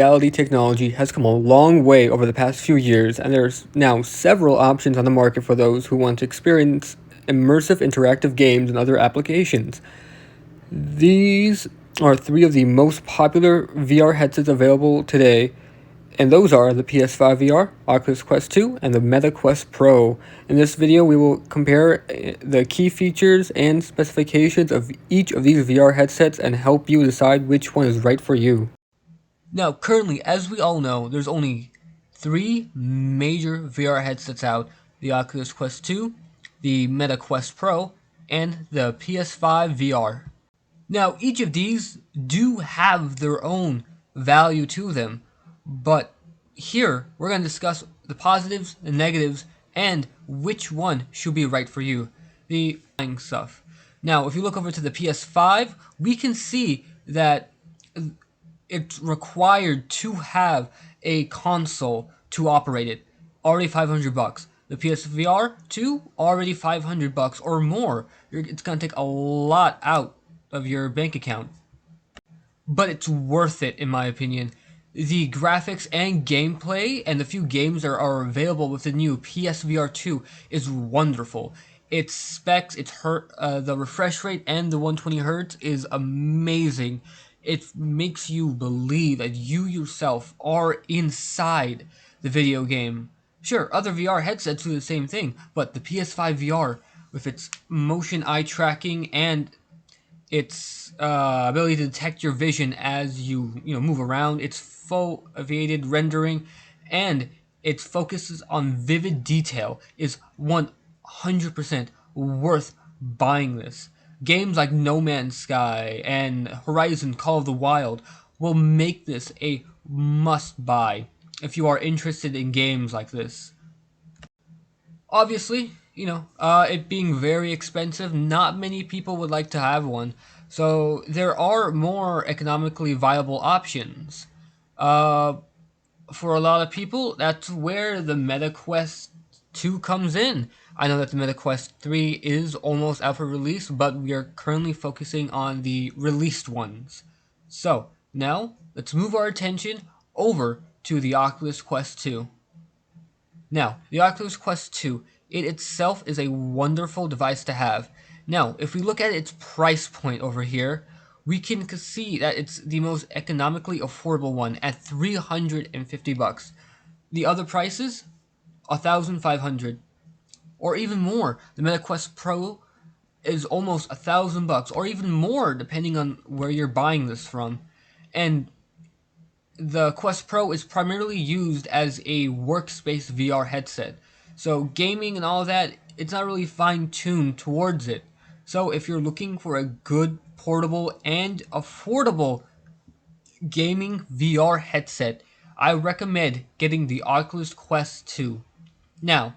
Reality technology has come a long way over the past few years, and there's now several options on the market for those who want to experience immersive interactive games and other applications. These are three of the most popular VR headsets available today, and those are the PS5 VR, Oculus Quest 2, and the Meta Quest Pro. In this video, we will compare the key features and specifications of each of these VR headsets and help you decide which one is right for you. Now, currently, as we all know, there's only three major VR headsets out: the Oculus Quest 2, the Meta Quest Pro, and the PS5 VR. Now, each of these do have their own value to them, but here we're going to discuss the positives, the negatives, and which one should be right for you. The stuff. Now, if you look over to the PS5, we can see that it's required to have a console to operate it. Already $500. The PSVR 2 already $500 or more. It's gonna take a lot out of your bank account, but it's worth it in my opinion. The graphics and gameplay and the few games that are available with the new PSVR 2 is wonderful. Its specs, the refresh rate and the 120 hertz is amazing. It makes you believe that you yourself are inside the video game. Sure, other VR headsets do the same thing, but the PS5 VR, with its motion eye tracking and its ability to detect your vision as you move around, its foveated rendering, and its focuses on vivid detail is 100% worth buying this. Games like No Man's Sky and Horizon Call of the Wild will make this a must buy if you are interested in games like this. Obviously, it being very expensive, not many people would like to have one. So there are more economically viable options. Uh, for a lot of people, that's where the Meta Quest 2 comes in. I know that the Meta Quest 3 is almost out for release, but we are currently focusing on the released ones. So now let's move our attention over to the Oculus Quest 2. Now, the Oculus Quest 2, it itself is a wonderful device to have. Now, if we look at its price point over here, we can see that it's the most economically affordable one at $350. The other prices, 1,500, or even more. The MetaQuest Pro is almost $1,000, or even more, depending on where you're buying this from. And the Quest Pro is primarily used as a workspace VR headset. So gaming and all that, it's not really fine-tuned towards it. So if you're looking for a good, portable, and affordable gaming VR headset, I recommend getting the Oculus Quest 2. Now,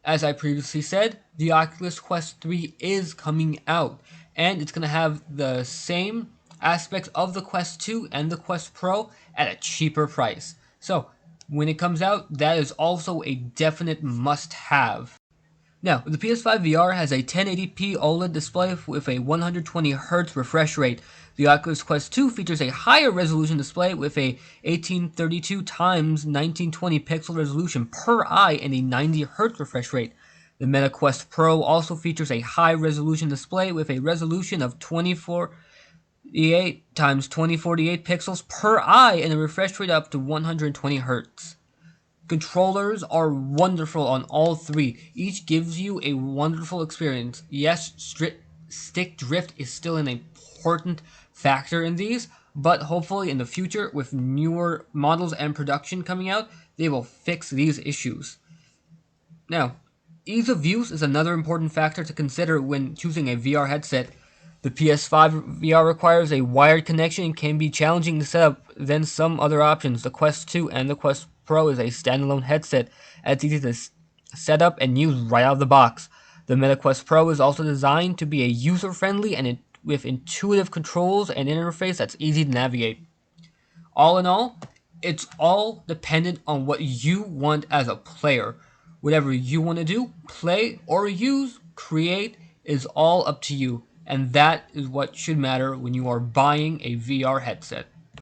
as I previously said, the Oculus Quest 3 is coming out, and it's going to have the same aspects of the Quest 2 and the Quest Pro at a cheaper price. So, when it comes out, that is also a definite must-have. Now, the PS5 VR has a 1080p OLED display with a 120Hz refresh rate. The Oculus Quest 2 features a higher resolution display with a 1832 x 1920 pixel resolution per eye and a 90Hz refresh rate. The Meta Quest Pro also features a high resolution display with a resolution of 2048 x 2048 pixels per eye and a refresh rate up to 120Hz. Controllers are wonderful on all three. Each gives you a wonderful experience. Yes, stick drift is still an important factor in these, but hopefully in the future, with newer models and production coming out, they will fix these issues. Now, ease of use is another important factor to consider when choosing a VR headset. The PS5 VR requires a wired connection and can be challenging to set up than some other options. The Quest 2 and the Quest Pro is a standalone headset, and it's easy to set up and use right out of the box. The Meta Quest Pro is also designed to be a user-friendly and with intuitive controls and interface that's easy to navigate. All in all, it's all dependent on what you want as a player. Whatever you want to do, play or use, create, is all up to you. And that is what should matter when you are buying a VR headset.